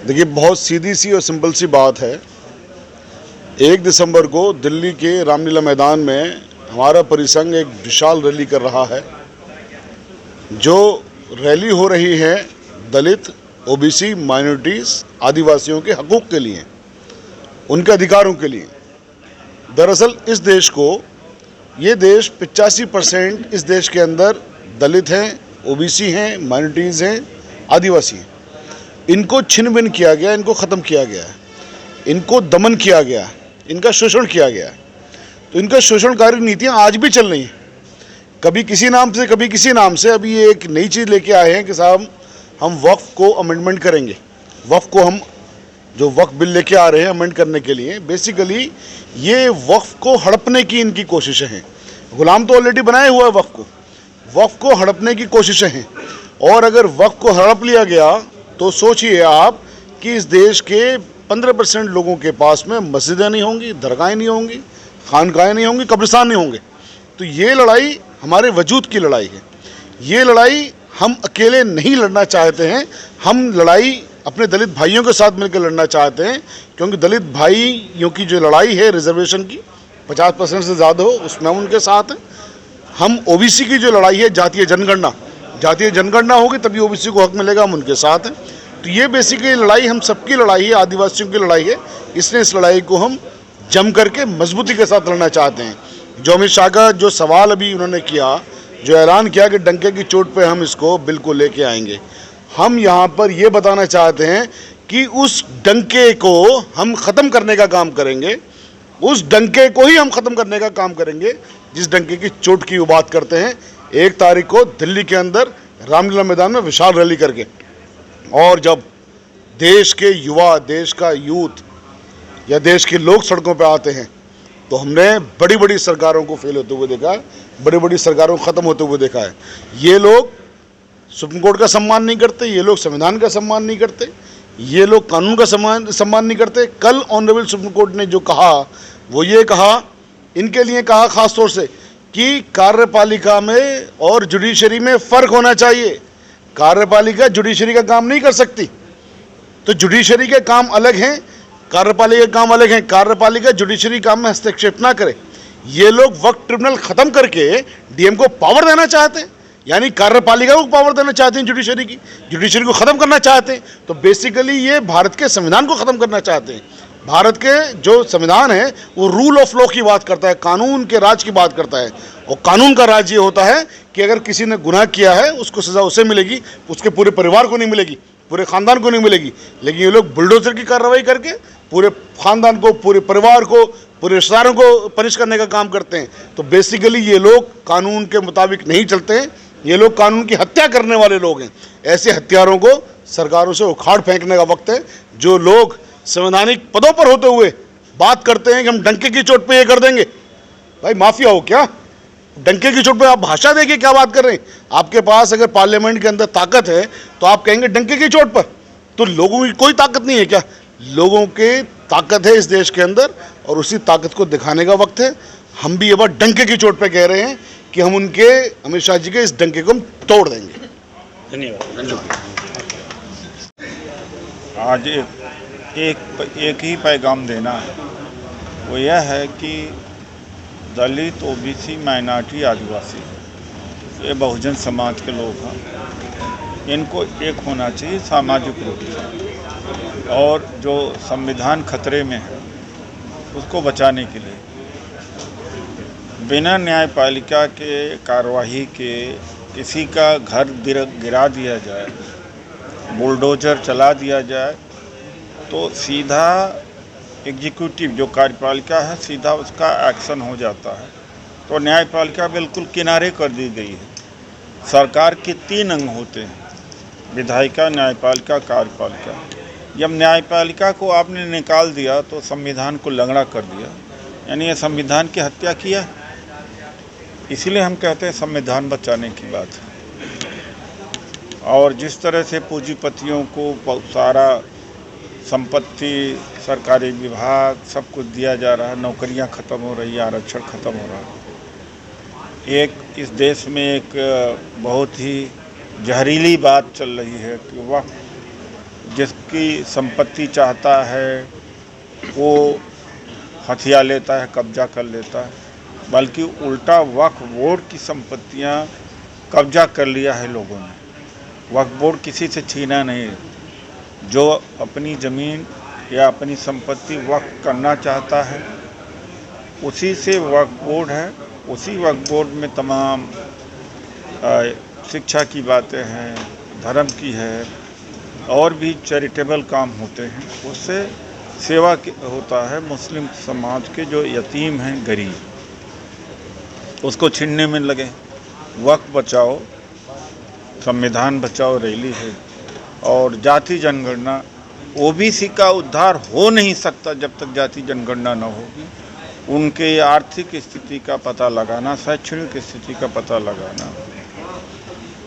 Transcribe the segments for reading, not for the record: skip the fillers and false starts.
देखिए, बहुत सीधी सी और सिंपल सी बात है। 1 दिसंबर को दिल्ली के रामलीला मैदान में हमारा परिसंघ एक विशाल रैली कर रहा है। जो रैली हो रही है दलित, ओबीसी, माइनॉरिटीज़, आदिवासियों के हकूक़ के लिए, उनके अधिकारों के लिए। दरअसल इस देश को, ये देश 85% इस देश के अंदर दलित हैं, ओबीसी हैं, माइनॉरिटीज़ हैं, आदिवासी हैं। इनको छिन भिन किया गया, इनको ख़त्म किया गया है, इनको दमन किया गया, इनका शोषण किया गया है। तो इनका शोषणकारी नीतियाँ आज भी चल रही हैं, कभी किसी नाम से, कभी किसी नाम से। अभी ये एक नई चीज़ लेके आए हैं कि साहब हम वक्फ को अमेंडमेंट करेंगे। वक्फ को हम जो वक्फ बिल लेके आ रहे हैं अमेंड करने के लिए, बेसिकली ये वक्फ को हड़पने की इनकी कोशिशें हैं। गुलाम तो ऑलरेडी बनाए हुआ है वक्फ को हड़पने की कोशिशें हैं। और अगर वक्फ को हड़प लिया गया तो सोचिए आप कि इस देश के 15% लोगों के पास में मस्जिदें नहीं होंगी, दरगाहें नहीं होंगी, खानकाहें नहीं होंगी, कब्रिस्तान नहीं होंगे। तो ये लड़ाई हमारे वजूद की लड़ाई है। ये लड़ाई हम अकेले नहीं लड़ना चाहते हैं, हम लड़ाई अपने दलित भाइयों के साथ मिलकर लड़ना चाहते हैं। क्योंकि दलित भाइयों की जो लड़ाई है रिजर्वेशन की, 50% से ज़्यादा हो, उसमें हम उनके साथ हैं। हम ओबीसी की जो लड़ाई है, जातीय जनगणना होगी तभी ओबीसी को हक मिलेगा, हम उनके साथ हैं। तो ये बेसिकली लड़ाई हम सबकी लड़ाई है, आदिवासियों की लड़ाई है। इसलिए इस लड़ाई को हम जम करके मजबूती के साथ लड़ना चाहते हैं। जो अमित शाह का जो सवाल अभी उन्होंने किया, जो ऐलान किया कि डंके की चोट पे हम इसको बिल को लेके आएंगे, हम यहाँ पर ये बताना चाहते हैं कि उस डंके को हम ख़त्म करने का काम करेंगे। उस डंके को ही हम ख़त्म करने का काम करेंगे जिस डंके की चोट की वो बात करते हैं। 1 तारीख को दिल्ली के अंदर रामलीला मैदान में विशाल रैली करके, और जब देश के युवा, देश का यूथ या देश के लोग सड़कों पर आते हैं, तो हमने बड़ी बड़ी सरकारों को फेल होते हुए देखा है, बड़ी बड़ी सरकारों को ख़त्म होते हुए देखा है। ये लोग सुप्रीम कोर्ट का सम्मान नहीं करते, ये लोग संविधान का सम्मान नहीं करते, ये लोग कानून का सम्मान नहीं करते। कल ऑनरेबल सुप्रीम कोर्ट ने जो कहा, वो ये कहा, इनके लिए कहा ख़ास तौर से कि कार्यपालिका में और जुडिशरी में फ़र्क होना चाहिए। कार्यपालिका जुडिशरी का काम नहीं कर सकती, तो जुडिशरी के काम अलग हैं, कार्यपालिका के काम अलग हैं। कार्यपालिका जुडिशरी काम में हस्तक्षेप ना करे। ये लोग वक्त ट्रिब्यूनल ख़त्म करके डीएम को पावर देना चाहते हैं, यानी कार्यपालिका को पावर देना चाहते हैं, जुडिशरी को ख़त्म करना चाहते हैं। तो बेसिकली ये भारत के संविधान को ख़त्म करना चाहते हैं। भारत के जो संविधान है वो रूल ऑफ लॉ की बात करता है, कानून के राज की बात करता है। और कानून का राज ये होता है कि अगर किसी ने गुनाह किया है उसको सज़ा उसे मिलेगी, उसके पूरे परिवार को नहीं मिलेगी, पूरे ख़ानदान को नहीं मिलेगी। लेकिन ये लोग बुलडोजर की कार्रवाई करके पूरे ख़ानदान को, पूरे परिवार को, पूरे रिश्तेदारों को पनिश करने का काम करते हैं। तो बेसिकली ये लोग कानून के मुताबिक नहीं चलते हैं, ये लोग कानून की हत्या करने वाले लोग हैं। ऐसे हत्यारों को सरकारों से उखाड़ फेंकने का वक्त है। जो लोग संवैधानिक पदों पर होते हुए बात करते हैं कि हम डंके की चोट पे ये कर देंगे, भाई माफिया हो क्या? डंके की चोट पे आप भाषा देखिए क्या बात कर रहे हैं। आपके पास अगर पार्लियामेंट के अंदर ताकत है तो आप कहेंगे डंके की चोट पर, तो लोगों की कोई ताकत नहीं है क्या? लोगों की ताकत है इस देश के अंदर, और उसी ताकत को दिखाने का वक्त है। हम भी ये बात डंके की चोट पे कह रहे हैं कि हम उनके, अमित शाह जी के इस डंके को हम तोड़ देंगे। धन्यवाद। आज एक ही पैगाम देना है, वो यह है कि दलित, ओबीसी, माइनॉरिटी, आदिवासी, ये बहुजन समाज के लोग हैं, इनको एक होना चाहिए सामाजिक रूप से। और जो संविधान खतरे में है उसको बचाने के लिए बिना न्यायपालिका के कार्यवाही के किसी का घर गिरा दिया जाए, बुलडोजर चला दिया जाए, तो सीधा एग्जीक्यूटिव जो कार्यपालिका है सीधा उसका एक्शन हो जाता है। तो न्यायपालिका बिल्कुल किनारे कर दी गई है। सरकार के 3 अंग होते हैं, विधायिका, न्यायपालिका, कार्यपालिका। जब न्यायपालिका को आपने निकाल दिया तो संविधान को लंगड़ा कर दिया, यानी ये संविधान की हत्या किया। इसीलिए हम कहते हैं संविधान बचाने की बात है। और जिस तरह से पूंजीपतियों को सारा संपत्ति, सरकारी विभाग, सब कुछ दिया जा रहा है, नौकरियां ख़त्म हो रही है, आरक्षण ख़त्म हो रहा है। एक इस देश में एक बहुत ही जहरीली बात चल रही है कि जिसकी संपत्ति चाहता है वो हथिया लेता है, कब्जा कर लेता है, बल्कि उल्टा वक्फ बोर्ड की संपत्तियां कब्जा कर लिया है लोगों ने। वक्फ बोर्ड किसी से छीना नहीं, जो अपनी ज़मीन या अपनी संपत्ति वक्फ करना चाहता है उसी से वक्फ बोर्ड है। उसी वक्फ बोर्ड में तमाम शिक्षा की बातें हैं, धर्म की है, और भी चैरिटेबल काम होते हैं, उससे सेवा होता है। मुस्लिम समाज के जो यतीम हैं, गरीब, उसको छीनने में लगे। वक्फ बचाओ, संविधान बचाओ रैली है, और जाति जनगणना, ओबीसी का उद्धार हो नहीं सकता जब तक जाति जनगणना न होगी। उनके आर्थिक स्थिति का पता लगाना, शैक्षणिक स्थिति का पता लगाना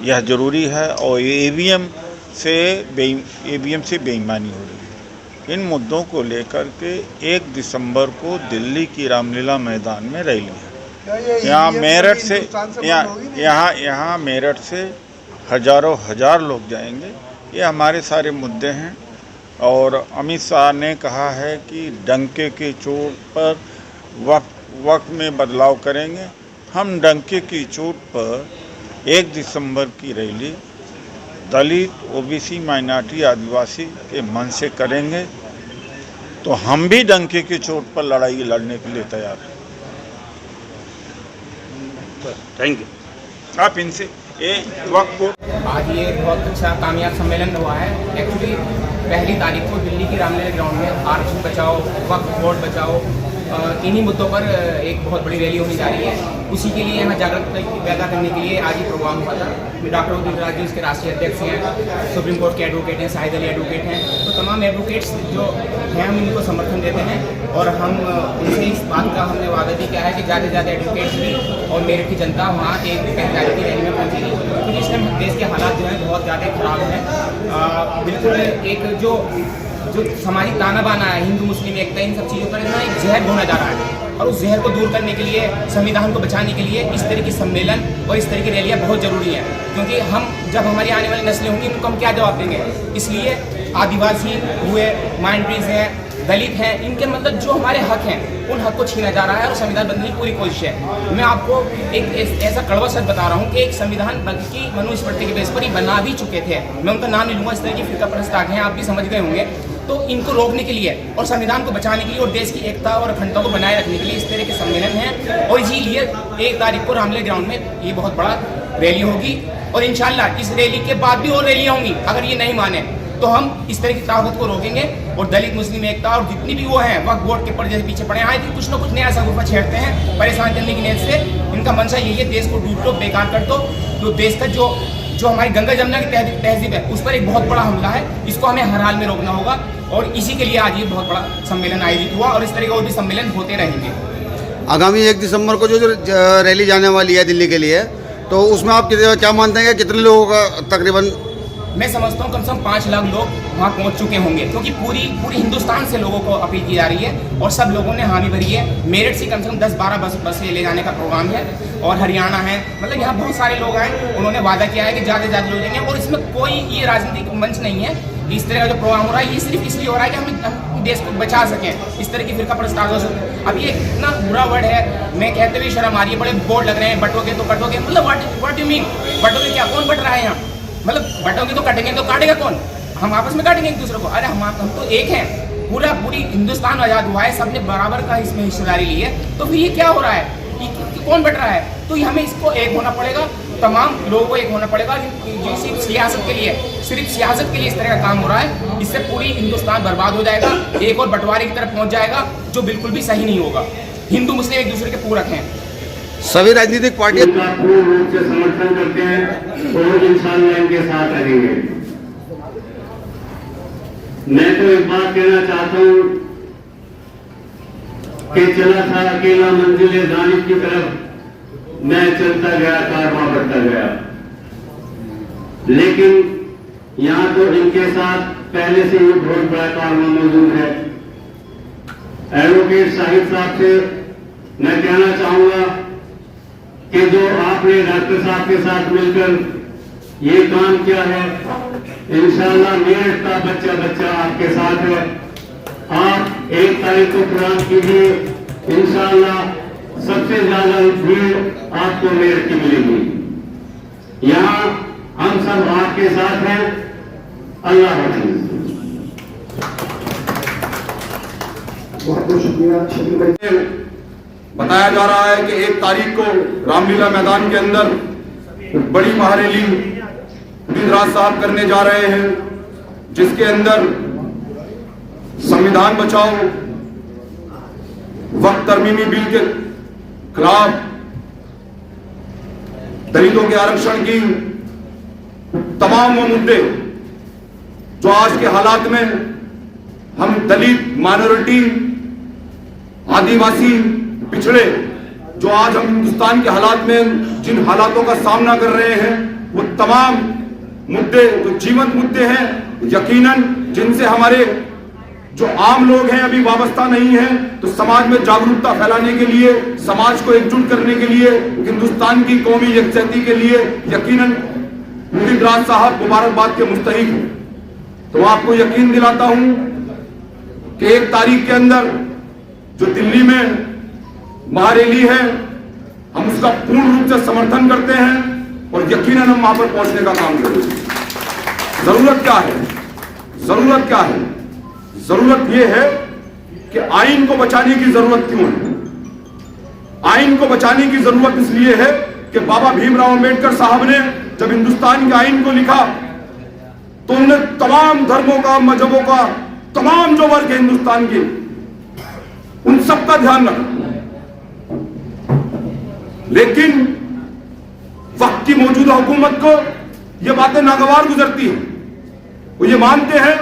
यह जरूरी है। और ईवीएम से बेईमानी हो रही है। इन मुद्दों को लेकर के 1 दिसंबर को दिल्ली की रामलीला मैदान में रैली है। यहाँ मेरठ से हजारों हजार लोग जाएंगे। ये हमारे सारे मुद्दे हैं। और अमित शाह ने कहा है कि डंके की चोट पर वक्त में बदलाव करेंगे। हम डंके की चोट पर 1 दिसंबर की रैली दलित, ओबीसी, माइनॉरिटी, आदिवासी के मन से करेंगे। तो हम भी डंके की चोट पर लड़ाई लड़ने के लिए तैयार हैं। Thank you. आप इनसे वक्त को आज ये बहुत अच्छा कामयाब सम्मेलन हुआ है। एक्चुअली 1 तारीख को दिल्ली की रामलीला ग्राउंड में आरक्षण बचाओ, वक्फ बोर्ड बचाओ, इन्हीं मुद्दों पर एक बहुत बड़ी रैली होने जा रही है। उसी के लिए यहाँ जागरूकता पैदा करने के लिए आज ये प्रोग्राम हुआ था। डॉक्टर उदित राज जी इसके राष्ट्रीय अध्यक्ष हैं, सुप्रीम कोर्ट के एडवोकेट हैं, शाहिद अली एडवोकेट हैं। तो तमाम एडवोकेट्स जो हैं हम इनको समर्थन देते हैं, और हम उनसे इस बात का हमने वादा भी किया है कि ज़्यादा से ज़्यादा एडवोकेट्स भी और मेरठ की जनता वहाँ एक 1 तारीख की रैली में पहुँचेगी। क्योंकि इस टाइम देश के हालात जो हैं बहुत ज़्यादा ख़राब हैं। बिल्कुल एक जो सामाजिक ताना बाना है, हिंदू मुस्लिम एकता, इन सब चीज़ों पर ना एक जहर घोना जा रहा है। और उस जहर को दूर करने के लिए, संविधान को बचाने के लिए इस तरह की सम्मेलन और इस तरह की रैलियाँ बहुत ज़रूरी हैं। क्योंकि हम जब हमारी आने वाली नस्लें होंगी उनको हम क्या जवाब देंगे। इसलिए आदिवासी हुए, माइनॉरिटीज़ हैं, दलित हैं, इनके मतलब जो हमारे हक हैं उन हक को छीना जा रहा है। और संविधान बदलने की पूरी कोशिश है। मैं आपको एक ऐसा कड़वा सच बता रहा हूँ कि एक संविधान बल्कि मनुस्मृति के बेस पर ही बना भी चुके थे। मैं उनका नाम नहीं लूँगा, इस तरह की फिरका परस्त आगे हैं, आप भी समझ गए होंगे। तो इनको रोकने के लिए और संविधान को बचाने के लिए और देश की एकता और अखंडता को बनाए रखने के लिए इस तरह के सम्मेलन हैं। और इसीलिए 1 तारीख को रामलीला ग्राउंड में ये बहुत बड़ा रैली होगी। और इंशाल्लाह इस रैली के बाद भी और रैलियाँ होंगी। अगर ये नहीं माने तो हम इस तरह की ताकत को रोकेंगे। और दलित मुस्लिम एकता और जितनी भी वो हैं वक्फ बोर्ड के पर जैसे पीछे पड़े हैं, कुछ ना कुछ नया सगुफा छेड़ते हैं परेशान करने की नीयत से। इनका मंशा यही है, देश को डूब दो, बेकार कर दो। तो देश का जो हमारी गंगा जमुना की तहजीब है उस पर एक बहुत बड़ा हमला है। इसको हमें हर हाल में रोकना होगा। और इसी के लिए आज ये बहुत बड़ा सम्मेलन आयोजित हुआ। और इस तरह के और भी सम्मेलन होते रहेंगे। आगामी 1 दिसंबर को जो रैली जाने वाली है दिल्ली के लिए, तो उसमें आप क्या मानते हैं कि कितने लोगों का तकरीबन? मैं समझता हूँ कम से कम 5 लाख लोग वहाँ पहुँच चुके होंगे। क्योंकि पूरी हिंदुस्तान से लोगों को अपील की जा रही है और सब लोगों ने हामी भरी है। मेरठ से कम 10-12 बसें ले जाने का प्रोग्राम है। और हरियाणा है, मतलब यहाँ बहुत सारे लोग आए। उन्होंने वादा किया है कि ज़्यादा से ज़्यादा लोग जाएंगे। और इसमें कोई ये राजनीतिक मंच नहीं है। इस तरह का जो प्रोग्राम हो रहा है ये सिर्फ इसलिए हो रहा है कि हम देश को बचा सकें। इस तरह की फिरका प्रस्ताव से अब ये इतना बुरा वर्ड है, मैं कहते हुए शर्म आ रही है। बड़े बोर्ड लग रहे हैं, बटोगे तो कटोगे, मतलब व्हाट यू मीन? बटोगे क्या? कौन बट रहा है यहाँ? मतलब बटोगे तो कटेंगे, तो काटेगा कौन? हम आपस में काटेंगे एक दूसरे को? अरे हम तो एक हैं। पूरी हिंदुस्तान आज़ाद हुआ है, सबने बराबर का इसमें हिस्सेदारी ली है। तो फिर ये क्या हो रहा है? कौन बट रहा है? तो हमें इसको एक होना पड़ेगा, तमाम लोगों को एक होना पड़ेगा। जो सिर्फ सियासत के लिए इस तरह का काम हो रहा है, इससे पूरी हिंदुस्तान बर्बाद हो जाएगा, एक और बंटवारे की तरफ पहुंच जाएगा, जो बिल्कुल भी सही नहीं होगा। हिंदू मुस्लिम एक दूसरे के पूरक हैं। सभी राजनीतिक पार्टियां पूर्ण रूप से समर्थन करते हैं और इंशाअल्लाह इनके साथ रहेंगे। मैं तो एक बात कहना चाहता हूं कि चला था अकेला मंजिल दानिश की तरफ, मैं चलता गया, कारवां बढ़ता गया। लेकिन यहां तो इनके साथ पहले से ही बहुत बड़ा कारवां मौजूद है। एडवोकेट शाहिद साहब से मैं कहना चाहूंगा कि जो आपने डॉक्टर साहब के साथ मिलकर ये काम क्या है, इंशाल्लाह मेरठ का बच्चा बच्चा आपके साथ है। आप 1 तारीख को प्रोग्राम कीजिए, इंशाल्लाह सबसे ज्यादा भीड़ आपको मेरठ की मिलेगी। यहाँ हम सब आपके साथ हैं। अल्लाह हाफिज। बहुत बहुत शुक्रिया शकील भाई। बताया जा रहा है कि 1 तारीख को रामलीला मैदान के अंदर बड़ी महारैली बिंद्राज साहब करने जा रहे हैं, जिसके अंदर संविधान बचाओ, वक्त तरमीमी बिल के खिलाफ, दलितों के आरक्षण की तमाम वो मुद्दे जो आज के हालात में हम दलित, माइनॉरिटी, आदिवासी, पिछड़े, जो आज हम हिंदुस्तान के हालात में जिन हालातों का सामना कर रहे हैं, वो तमाम मुद्दे जो जीवंत मुद्दे हैं, यकीनन जिनसे हमारे जो आम लोग हैं अभी वाबस्ता नहीं है, तो समाज में जागरूकता फैलाने के लिए, समाज को एकजुट करने के लिए, हिंदुस्तान की कौमी यकजहती के लिए यकीनन बिंद्राज साहब मुबारकबाद के मुस्तहिक हैं। तो आपको यकीन दिलाता हूं कि 1 तारीख के अंदर जो दिल्ली में महारैली है, हम उसका पूर्ण रूप से समर्थन करते हैं और यकीनन हम वहां पर पहुंचने का काम करेंगे। जरूरत क्या है? जरूरत क्या है? जरूरत यह है कि आइन को बचाने की जरूरत क्यों है? आइन को बचाने की जरूरत इसलिए है कि बाबा भीमराव अंबेडकर साहब ने जब हिंदुस्तान के आइन को लिखा तो उन्होंने तमाम धर्मों का, मजहबों का, तमाम जो वर्ग है हिंदुस्तान के, उन सबका ध्यान रखा। लेकिन वक्त की मौजूदा हुकूमत को ये बातें नागवार गुजरती हैं। वो ये मानते हैं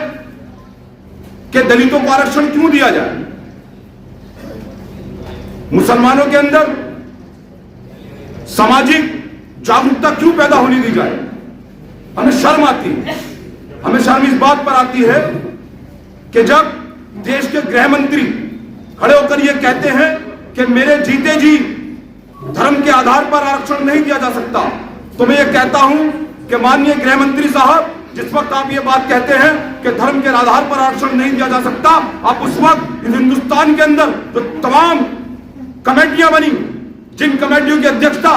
कि दलितों को आरक्षण क्यों दिया जाए, मुसलमानों के अंदर सामाजिक जागरूकता क्यों पैदा होने दी जाए। हमें शर्म आती है, हमें शर्म इस बात पर आती है कि जब देश के गृह मंत्री खड़े होकर यह कहते हैं कि मेरे जीते जी धर्म के आधार पर आरक्षण नहीं दिया जा सकता, तो मैं ये कहता हूं कि माननीय गृह मंत्री साहब, जिस वक्त आप ये बात कहते हैं कि धर्म के आधार पर आरक्षण नहीं दिया जा सकता, आप उस वक्त इस हिंदुस्तान के अंदर जो तमाम कमेटियां बनी, जिन कमेटियों की अध्यक्षता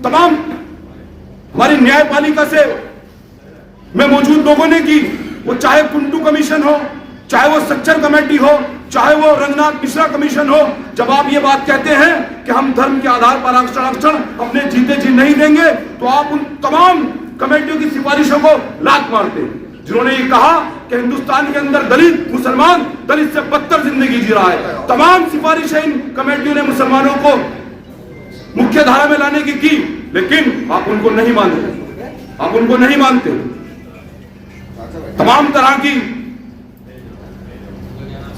तमाम हमारी न्यायपालिका से में मौजूद लोगों ने की, वो चाहे कुंटू कमीशन हो, चाहे वो सच्चर कमेटी हो, चाहे वो रंगनाथ मिश्रा कमीशन हो, जब आप ये बात कहते हैं कि हम धर्म के आधार पर आरक्षण अपने जीते जी नहीं देंगे, तो आप उन तमाम कमेटियों की सिफारिशों को लात मारते हैं, जिन्होंने ये कहा कि हिंदुस्तान के अंदर दलित, मुसलमान दलित से बदतर जिंदगी जी रहा है। तमाम सिफारिशें इन कमेटियों ने मुसलमानों को मुख्य धारा में लाने की लेकिन आप उनको नहीं मानते, आप उनको नहीं मानते। तमाम तरह की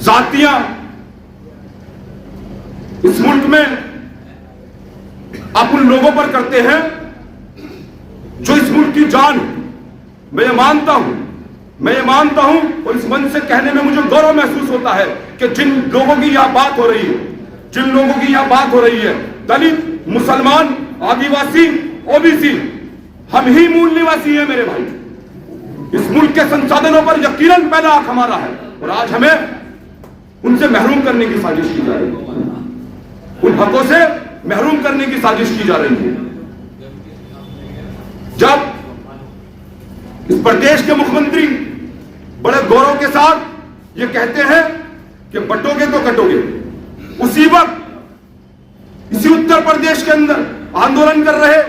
जातियां इस मुल्क में आप उन लोगों पर करते हैं जो इस मुल्क की जान। मैं ये मानता हूं और इस मंच से कहने में मुझे गौरव महसूस होता है कि जिन लोगों की यह बात हो रही है, दलित, मुसलमान, आदिवासी, ओबीसी, हम ही मूल निवासी हैं मेरे भाई। इस मुल्क के संसाधनों पर यकीनन पहला हक हमारा है और आज हमें उनसे महरूम करने की साजिश की जा रही है, उन हकों से महरूम करने की साजिश की जा रही है। जब इस प्रदेश के मुख्यमंत्री बड़े गौरव के साथ ये कहते हैं कि बटोगे तो कटोगे, उसी वक्त इसी उत्तर प्रदेश के अंदर आंदोलन कर रहे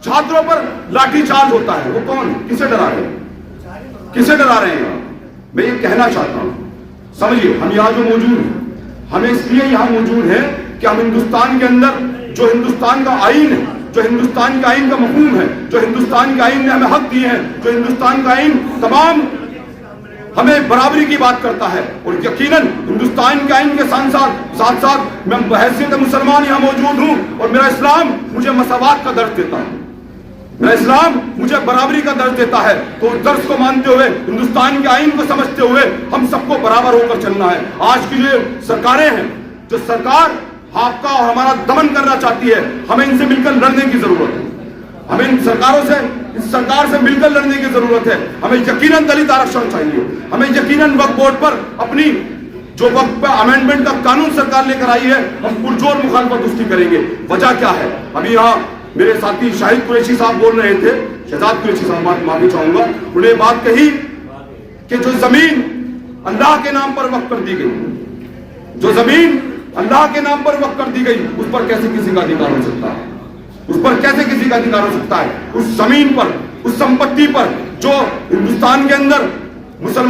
छात्रों पर लाठीचार्ज होता है। वो कौन? किसे डरा रहे हैं? किसे डरा रहे हैं? मैं ये कहना चाहता हूं, समझिए, हम यहां जो मौजूद हैं, हम इसलिए यहां मौजूद हैं कि हम हिंदुस्तान के अंदर जो हिंदुस्तान का आईन है, जो हिंदुस्तान के आईन का मफहूम है, जो हिंदुस्तान के आईन ने हमें हक दिए हैं, जो हिंदुस्तान का आईन तमाम हमें बराबरी की बात करता है, और यकीनन हिंदुस्तान के आईन के साथ साथ मैं बहैसियत मुसलमान यहां मौजूद हूं और मेरा इस्लाम मुझे मसावात का दर्ज देता है, मेरा इस्लाम मुझे बराबरी का दर्ज देता है। तो उस दर्ज को मानते हुए, हिंदुस्तान के आईन को समझते हुए हम सबको बराबर होकर चलना है। आज की जो सरकारें हैं, जो सरकार आपका और हमारा दमन करना चाहती है, हमें इनसे मिलकर लड़ने की जरूरत है। हमें इन सरकारों से इस सरकार से मिलकर लड़ने की जरूरत है। हमें यकीनन दलित आरक्षण चाहिए, हमें यकीनन वक्फ बोर्ड पर अपनी जो वक्फ अमेंडमेंट का कानून सरकार लेकर आई है, हम पुरजोर मुखालफत उसकी करेंगे। वजह क्या है? अभी यहाँ मेरे साथी शाहिद कुरैशी साहब बोल रहे थे, शहजाद कुरैशी साहब, माफी चाहूंगा, उन्हें बात कही कि जो जमीन अल्लाह के नाम पर वक्फ कर दी गई, जो जमीन अल्लाह के नाम पर वक्फ कर दी गई, उस पर कैसे किसी का अधिकार हो सकता है? उस पर कैसे किसी का अधिकार हो सकता है? उस जमीन पर, उस संपत्ति पर जो हिंदुस्तान के अंदर मुसलमान